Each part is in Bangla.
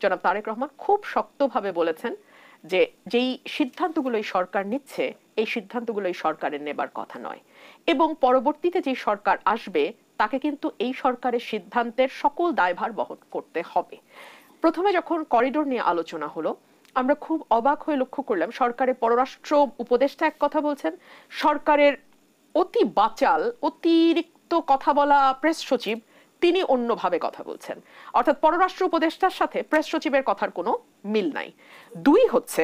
জনাব তারেক রহমান খুব শক্তভাবে বলেছেন যে যেই সিদ্ধান্তগুলো এই সরকার নিচ্ছে এই সিদ্ধান্তগুলো এই সরকারের নেবার কথা নয়, এবং পরবর্তীতে যে সরকার আসবে তাকে কিন্তু এই সরকারের সিদ্ধান্তের সকল দায়ভার বহন করতে হবে। প্রথমে যখন করিডোর নিয়ে আলোচনা হলো, আমরা খুব অবাক হয়ে লক্ষ্য করলাম সরকারের পররাষ্ট্র উপদেষ্টা এক কথা বলছেন, সরকারের অতি বাচাল অতিরিক্ত কথা বলা প্রেস সচিব তিনি অন্যভাবে কথা বলছেন। অর্থাৎ পররাষ্ট্র উপদেষ্টার সাথে প্রেস সচিবের কথার কোনো মিল নাই। দুই হচ্ছে,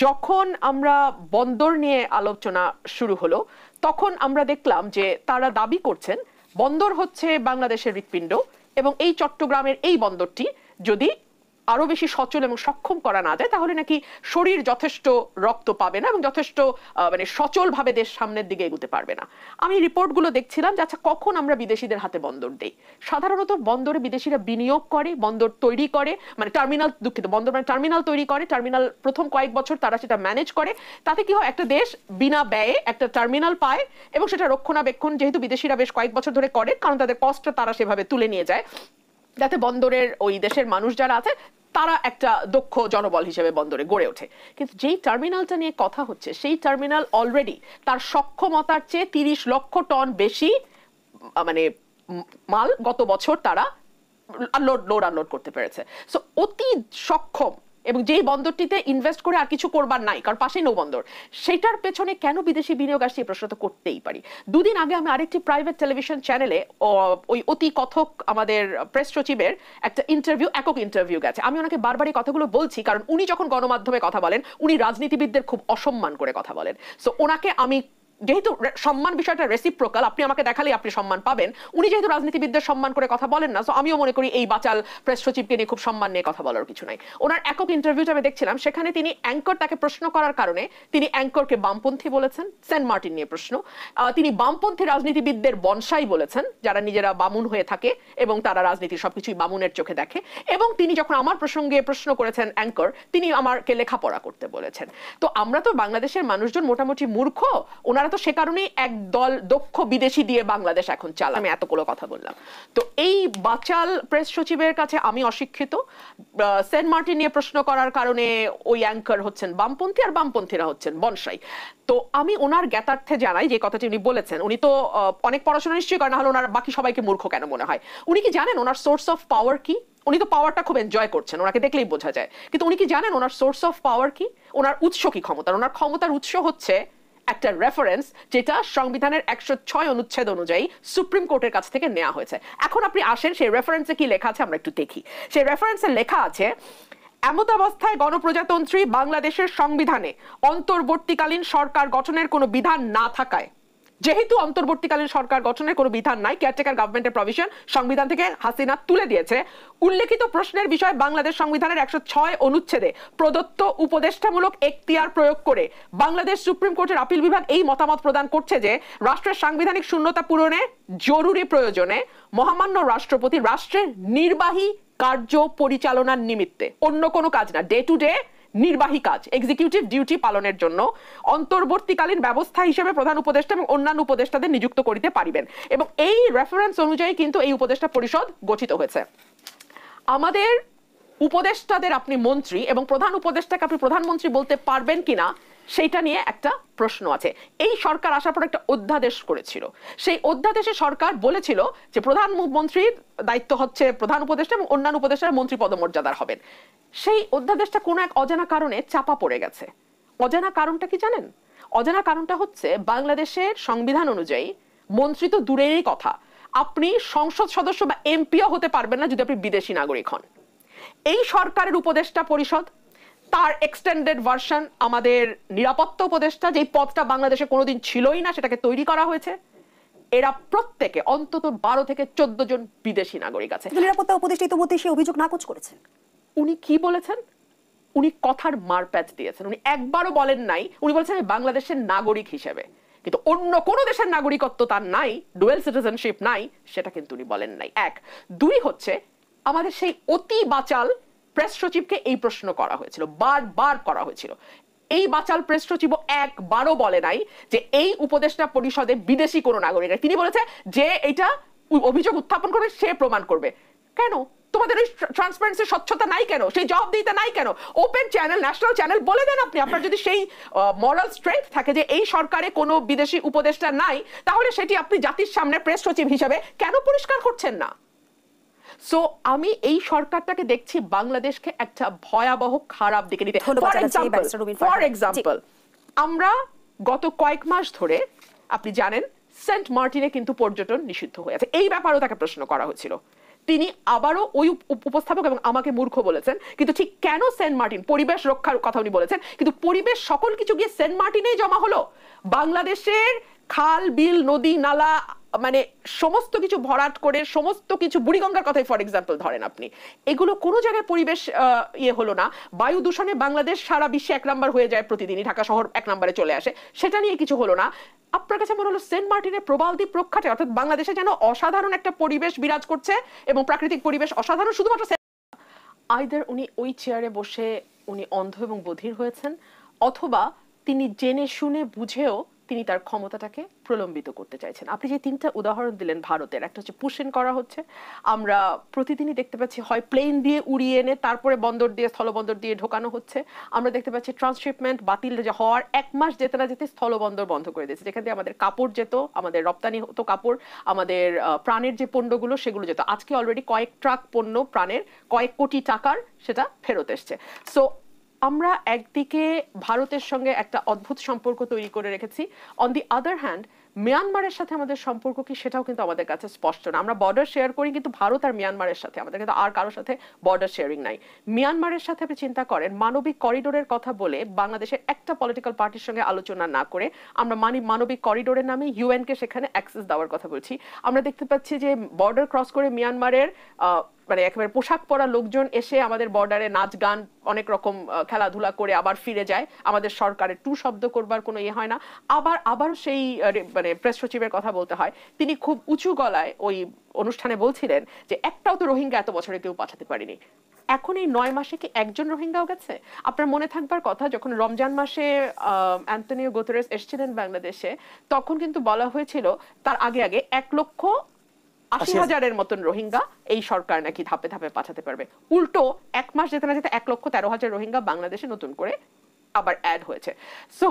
যখন আমরা বন্দর নিয়ে আলোচনা শুরু হলো তখন আমরা দেখলাম যে তারা দাবি করছেন বন্দর হচ্ছে বাংলাদেশের হৃৎপিণ্ড, এবং এই চট্টগ্রামের এই বন্দরটি যদি আরো বেশি সচল এবং সক্ষম করা না যায় তাহলে নাকি শরীর যথেষ্ট রক্ত পাবে না এবং যথেষ্ট মানে সচল ভাবে দেশ সামনের দিকে এগোতে পারবে না। আমি রিপোর্টগুলো দেখছিলাম যে আচ্ছা কখন আমরা বিদেশিদের হাতে বন্দর দেই? সাধারণত বন্দরে বিদেশিরা বিনিয়োগ করে, বন্দর তৈরি করে, মানে টার্মিনাল, দুঃখিত, বন্দর মানে টার্মিনাল তৈরি করে, টার্মিনাল প্রথম কয়েক বছর তারা সেটা ম্যানেজ করে, তাতে কি হয় একটা দেশ বিনা ব্যয়ে একটা টার্মিনাল পায় এবং সেটা রক্ষণাবেক্ষণ যেহেতু বিদেশিরা বেশ কয়েক বছর ধরে করে, কারণ তাদের কষ্টটা তারা সেভাবে তুলে নিয়ে যায়, যাতে বন্দরের ওই দেশের মানুষ যারা আছে তারা একটা দক্ষ জনবল হিসেবে বন্দরে গড়ে ওঠে। কিন্তু যেই টার্মিনালটা নিয়ে কথা হচ্ছে সেই টার্মিনাল অলরেডি তার সক্ষমতার চেয়ে 30 লক্ষ টন বেশি মানে মাল গত বছর তারা লোড আনলোড করতে পেরেছে। সো অতি সক্ষম, এবং যেই বন্দরটিতে ইনভেস্ট করে আর কিছু করবার নাই কারণ পাশেই নৌবন্দর, সেটার পেছনে কেন বিদেশি বিনিয়োগ আসছে এই প্রশ্ন তো করতেই পারি। দুদিন আগে আমি আরেকটি প্রাইভেট টেলিভিশন চ্যানেলে ওই অতি কথক আমাদের প্রেস সচিবের একটা ইন্টারভিউ, একক ইন্টারভিউ গেছে। আমি ওনাকে বারবারই কথাগুলো বলছি কারণ উনি যখন গণমাধ্যমে কথা বলেন উনি রাজনীতিবিদদের খুব অসম্মান করে কথা বলেন। সো ওনাকে আমি, যেহেতু সম্মান বিষয়টা রেসিপ্রোকাল, আপনি আমাকে দেখালেই আপনি সম্মান পাবেন, উনি যেহেতু রাজনীতিবিদদের সম্মান করে কথা বলেন না, সো আমিও মনে করি এই বাচাল প্রেস সচিবকে নিয়ে খুব সম্মান নিয়ে কথা বলার কিছু নাই। ওনার একক ইন্টারভিউটা আমি দেখছিলাম, সেখানে তিনি অ্যাঙ্কর তাকে প্রশ্ন করার কারণে তিনি অ্যাঙ্করকে বামপন্থী বলেছেন, সেন্ট মার্টিন নিয়ে প্রশ্ন, তিনি বামপন্থী রাজনীতিবিদদের বনসাই বলেছেন যারা নিজেরা বামুন হয়ে থাকে এবং তারা রাজনীতির সবকিছুই বামুনের চোখে দেখে, এবং তিনি যখন আমার প্রসঙ্গে প্রশ্ন করেছেন অ্যাঙ্কর, তিনি আমাকে লেখাপড়া করতে বলেছেন। তো আমরা তো বাংলাদেশের মানুষজন মোটামুটি মূর্খ, ওনারা তো সে কারণেই এক দল দক্ষ বিদেশি দিয়ে বাংলাদেশ এখন চাল। আমি এতগুলো কথা বললাম, তো এই বাচাল প্রেস সচিবের কাছে আমি অশিক্ষিত। সেন্ট মার্টিন নিয়ে প্রশ্ন করার কারণে ওই অ্যাঙ্কার হচ্ছেন বামপন্থী আর বামপন্থীরা হচ্ছেন বনসাই। তো আমি ওনার জ্ঞাতার্থে জানাই যে কথাটি উনি বলেছেন, উনি তো অনেক পড়াশোনা নিশ্চয়ই করেন, না হলে ওনার বাকি সবাইকে মূর্খ কেন মনে হয়? উনি কি জানেন ওনার সোর্স অফ পাওয়ার কি? উনি তো পাওয়ারটা খুব এনজয় করছেন, ওনাকে দেখলেই বোঝা যায়, কিন্তু উনি কি জানেন ওনার সোর্স অফ পাওয়ার কি? ওনার উৎস কি ক্ষমতার? ওনার ক্ষমতার উৎস হচ্ছে একটা রেফারেন্স যেটা সংবিধানের 106 অনুচ্ছেদ অনুযায়ী সুপ্রিম কোর্টের কাছ থেকে নেওয়া হয়েছে। এখন আপনি আসেন সেই রেফারেন্সে কি লেখা আছে আমরা একটু দেখি। সেই রেফারেন্সে লেখা আছে, এমতাবস্থায় গণপ্রজাতন্ত্রী বাংলাদেশের সংবিধানে অন্তর্বর্তীকালীন সরকার গঠনের কোনো বিধান না থাকায়, যেহেতু অন্তর্বর্তীকালীন সরকার গঠনের কোনো বিধান নাই, কেয়ারটেকার গভর্নমেন্টের প্রভিশন সংবিধান থেকে হাসিনা তুলে দিয়েছে, উল্লেখিত প্রশ্নের বিষয়ে বাংলাদেশ সংবিধানের 106 অনুচ্ছেদে প্রদত্ত উপদেষ্টামূলক এখতিয়ার প্রয়োগ করে বাংলাদেশ সুপ্রিম কোর্টের আপিল বিভাগ এই মতামত প্রদান করছে যে রাষ্ট্রের সাংবিধানিক শূন্যতা পূরণে জরুরি প্রয়োজনে মহামান্য রাষ্ট্রপতি রাষ্ট্রের নির্বাহী কার্য পরিচালনার নিমিত্তে, অন্য কোনো কাজ না, ডে টু ডে নির্বাহী কাজ, এক্সিকিউটিভ ডিউটি পালনের জন্য অন্তর্বর্তীকালীন ব্যবস্থা হিসেবে প্রধান উপদেষ্টা এবং অন্যান্য উপদেষ্টাদের নিযুক্ত করিতে পারিবেন। এবং এই রেফারেন্স অনুযায়ী কিন্তু এই উপদেষ্টা পরিষদ গঠিত হয়েছে। আমাদের উপদেষ্টাদের আপনি মন্ত্রী এবং প্রধান উপদেষ্টাকে আপনি প্রধানমন্ত্রী বলতে পারবেন কিনা সেইটা নিয়ে একটা প্রশ্ন আছে। এই সরকার আসার পর একটা অধ্যাদেশ করেছিল, সেই অধ্যাদেশে সরকার বলেছিল যে প্রধানমন্ত্রীর দায়িত্ব হচ্ছে প্রধান উপদেষ্টা এবং অন্যান্য উপদেষ্টারা মন্ত্রী পদমর্যাদার হবেন। সেই অধ্যাদেশটা কোনো এক অজানা কারণে চাপা পড়ে গেছে। অজানা কারণটা কি জানেন? অজানা কারণটা হচ্ছে বাংলাদেশের সংবিধান অনুযায়ী মন্ত্রী তো দূরেরই কথা, আপনি সংসদ সদস্য বা এমপিও হতে পারবেন না যদি আপনি বিদেশি নাগরিক হন। এই সরকারের উপদেষ্টা পরিষদ, তার এক্সটেন্ডেড ভার্সন আমাদের নিরাপত্তা উপদেষ্টা, যেই পদটা বাংলাদেশে কোনোদিন ছিলই না, সেটাকে তৈরি করা হয়েছে, এরা প্রত্যেকে অন্তত 12 থেকে 14 জন বিদেশি নাগরিক আছে। নিরাপত্তা উপদেষ্টা ইতিমধ্যে সেই অভিযোগ নাকচ করেছেন। উনি কি বলেছেন? উনি কথার মারপ্যাচ দিয়েছেন। উনি একবারও বলেন নাই, উনি বলেছেন বাংলাদেশের নাগরিক হিসেবে, কিন্তু অন্য কোন দেশের নাগরিকত্ব তার নাই, ডুয়েল সিটিজেনশিপ নাই, সেটা কিন্তু উনি বলেন নাই। এক। দুই হচ্ছে, আমাদের সেই অতি বাচাল প্রেস সচিবকে এই প্রশ্ন করা হয়েছিল, বারবার করা হয়েছিল। এই বাচাল প্রেস সচিব একবারও বলে নাই যে এই উপদেষ্টা পরিষদে বিদেশি কোন নাগরিক। তিনি বলেছে যে এটা অভিযোগ উত্থাপন করবে সে প্রমাণ করবে। কেন তোমাদের ওই ট্রান্সপারেন্সি স্বচ্ছতা নাই কেন, সেই জবাবদিহিতা নাই কেন? ওপেন চ্যানেল, ন্যাশনাল চ্যানেল বলে দেন আপনি। আপনার যদি সেই মরাল স্ট্রেংথ থাকে যে এই সরকারে কোনো বিদেশি উপদেষ্টা নাই, তাহলে সেটি আপনি জাতির সামনে প্রেস সচিব হিসেবে কেন পরিষ্কার করছেন না? সো আমি এই সরকারটাকে দেখছি বাংলাদেশকে একটা ভয়াবহ খারাপ দিকে নিতে। ফর এক্সাম্পল আমরা গত কয়েক মাস ধরে আপনি জানেন সেন্ট মার্টিনে কিন্তু পর্যটন নিষিদ্ধ হয়ে আছে। এই ব্যাপারেও তাকে প্রশ্ন করা হয়েছিল। তিনি আবারও ওই উপস্থাপক এবং আমাকে মূর্খ বলেছেন, কিন্তু ঠিক কেন সেন্ট মার্টিন, পরিবেশ রক্ষার কথা উনি বলেছেন, কিন্তু পরিবেশ সকল কিছু গিয়ে সেন্ট মার্টিনেই জমা হলো। বাংলাদেশের খাল বিল নদী নালা মানে সমস্ত কিছু ভরাট করে সমস্ত কিছু, বুড়িগঙ্গার কথাই ফর এক্সাম্পল ধরেন আপনি, এগুলো কোনো জায়গায় পরিবেশ ইয়ে হলো না। বায়ু দূষণে বাংলাদেশ সারা বিশ্বে 1 নম্বর হয়ে যায় প্রতিদিনই, ঢাকা শহর 1 নম্বরে চলে আসে, সেটা নিয়ে কিছু হলো না। আপনার কাছে মনে হলো সেন্ট মার্টিনের প্রবাল দ্বীপ রক্ষাতে, অর্থাৎ বাংলাদেশে যেন অসাধারণ একটা পরিবেশ বিরাজ করছে এবং প্রাকৃতিক পরিবেশ অসাধারণ, শুধুমাত্র আইদার উনি ওই চেয়ারে বসে উনি অন্ধ এবং বধির হয়েছেন, অথবা তিনি জেনে শুনে বুঝেও তিনি তার ক্ষমতাটাকে প্রলম্বিত করতে চাইছেন। আপনি যে 3টা উদাহরণ দিলেন ভারতের, একটা হচ্ছে পুশ ইন করা হচ্ছে, আমরা প্রতিদিনই দেখতে পাচ্ছি হয় প্লেন দিয়ে উড়িয়ে এনে তারপরে বন্দর দিয়ে স্থলবন্দর দিয়ে ঢোকানো হচ্ছে। আমরা দেখতে পাচ্ছি ট্রান্সশিপমেন্ট বাতিল হওয়ার 1 মাস যেতে না যেতে স্থলবন্দর বন্ধ করে দিয়েছে, যেখান দিয়ে আমাদের কাপড় যেত, আমাদের রপ্তানি হতো কাপড়, আমাদের প্রাণের যে পণ্যগুলো সেগুলো যেত। আজকে অলরেডি কয়েক ট্রাক পণ্য প্রাণের কয়েক কোটি টাকার সেটা ফেরত এসছে। সো আমরা একদিকে ভারতের সঙ্গে একটা অদ্ভুত সম্পর্ক তৈরি করে রেখেছি, অন দি আদার হ্যান্ড মিয়ানমারের সাথে আমাদের সম্পর্ক কি সেটাও কিন্তু আমাদের কাছে স্পষ্ট না। আমরা বর্ডার শেয়ার করি, কিন্তু ভারত আর মিয়ানমারের সাথে আমাদের কিন্তু আর কারোর সাথে বর্ডার শেয়ারিং নাই। মিয়ানমারের সাথে আপনি চিন্তা করেন, মানবিক করিডোরের কথা বলে বাংলাদেশের একটা পলিটিক্যাল পার্টির সঙ্গে আলোচনা না করে আমরা মানবিক করিডোরের নামে ইউএন কে সেখানে অ্যাক্সেস দেওয়ার কথা বলছি। আমরা দেখতে পাচ্ছি যে বর্ডার ক্রস করে মিয়ানমারের মানে একেবারে পোশাক পরা লোকজন এসে আমাদের বর্ডারে নাচ গান অনেক রকম খেলাধুলা করে আবার ফিরে যায়, আমাদের সরকারের টু শব্দ করবার কোনো ইয়ে হয় না। আবার সেই মানে প্রেস সচিবের কথা বলতে হয়, তিনি খুব উঁচু গলায় ওই অনুষ্ঠানে বলছিলেন যে একটাও তো রোহিঙ্গা এত বছরে কেউ পাঠাতে পারেনি। এখন এই 9 মাসে কি একজন রোহিঙ্গাও গেছে? আপনার মনে থাকবার কথা, যখন রমজান মাসে অ্যান্টনিও গুতেরেস এসেছিলেন বাংলাদেশে, তখন কিন্তু বলা হয়েছিল তার আগে 1,80,000-এর মতন রোহিঙ্গা এই সরকার নাকি ধাপে ধাপে পাঠাতে পারবে। উল্টো 1 মাস যেতে না যেতে 1,13,000 রোহিঙ্গা বাংলাদেশে নতুন করে আবার অ্যাড হয়েছে। সো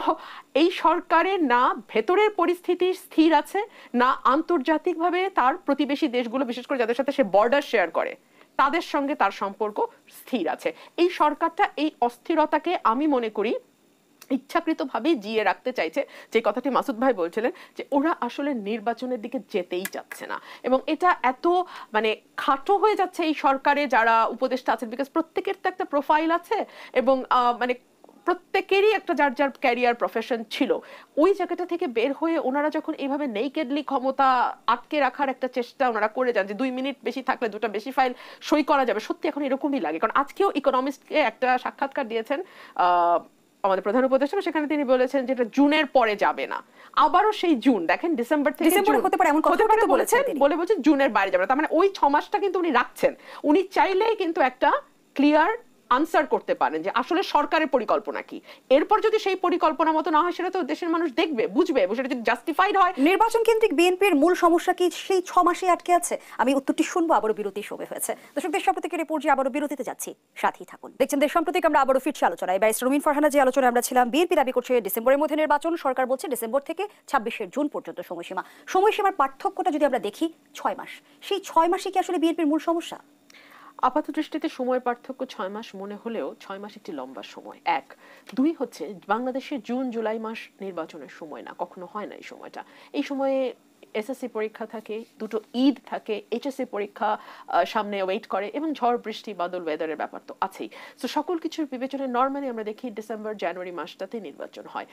এই সরকারের না ভেতরের পরিস্থিতি স্থির আছে, না আন্তর্জাতিকভাবে তার প্রতিবেশী দেশগুলো, বিশেষ করে যাদের সাথে সে বর্ডার শেয়ার করে, তাদের সঙ্গে তার সম্পর্ক স্থির আছে। এই সরকারটা এই অস্থিরতাকে আমি মনে করি ইচ্ছাকৃতভাবেই জিয়ে রাখতে চাইছে। যে কথাটি মাসুদ ভাই বলছিলেন যে ওরা আসলে নির্বাচনের দিকে যেতেই চাচ্ছে না, এবং এটা এত মানে খাটো হয়ে যাচ্ছে এই সরকারে যারা উপদেষ্টা আছেন, বিকজ প্রত্যেকের তো একটা প্রোফাইল আছে এবং মানে প্রত্যেকেরই একটা যার যার ক্যারিয়ার প্রফেশন ছিল। ওই জায়গাটা থেকে বের হয়ে ওনারা যখন এইভাবে নেইকেডলি ক্ষমতা আটকে রাখার একটা চেষ্টা ওনারা করে যান, যে 2 মিনিট বেশি থাকলে 2টা বেশি ফাইল সই করা যাবে, সত্যি এখন এরকমই লাগে। কারণ আজকেও ইকোনমিস্টকে একটা সাক্ষাৎকার দিয়েছেন আমাদের প্রধান উপদেষ্টা, সেখানে তিনি বলেছেন যে এটা জুনের পরে যাবে না। আবারও সেই জুন দেখেন, ডিসেম্বর থেকে হতে পারে এমন কথা বলেছেন, বলছেন জুনের বাইরে যাবে না। তার মানে ওই 6 মাসটা কিন্তু উনি রাখছেন। উনি চাইলেই কিন্তু একটা ক্লিয়ার আনসার করতে পারেন যে আসলে সরকারের পরিকল্পনা কি। এরপর যদি সেই পরিকল্পনা মতো না হয়, সেটা তো দেশের মানুষ দেখবে, বুঝবে, সেটা যদি জাস্টিফাইড হয়। নির্বাচন কেন্দ্রিক বিএনপির মূল সমস্যা কি সেই 6 মাসে আটকে আছে? আমি উত্তরটি শুনবো, আবারও বিরতি সময় হয়েছে। দর্শক, দেশ সম্প্রতিকের রিপোর্ট যে আবারও বিরতিতে যাচ্ছি, সাথেই থাকুন। দেখছেন দেশ সম্প্রতিক, আমরা আবারও ফিরছি আলোচনায়। ব্যারিস্টার রুমিন ফারহানা যে আলোচনায় আমরা ছিলাম, বিএনপি দাবি করছে ডিসেম্বরের মধ্যে নির্বাচন, সরকার বলছে ডিসেম্বর থেকে 26শে জুন পর্যন্ত সময়সীমার পার্থক্যটা যদি আমরা দেখি 6 মাস, সেই 6 মাসে কি আসলে বিএনপির মূল সমস্যা? আপাত দৃষ্টিতে সময় পার্থক্য 6 মাস মনে হলেও 6 মাস একটি লম্বা সময়। 1, 2 হচ্ছে বাংলাদেশে জুন জুলাই মাস নির্বাচনের সময় না, কখনো হয় না এই সময়টা। এই সময়ে এসএসসি পরীক্ষা থাকে, 2টো ঈদ থাকে, এইচএসসি পরীক্ষা সামনে ওয়েট করে, এবং ঝড় বৃষ্টি বাদল ওয়েদারের ব্যাপার তো আছেই। তো সকল কিছুর বিবেচনায় নর্মালি আমরা দেখি ডিসেম্বর জানুয়ারি মাসটাতে নির্বাচন হয়।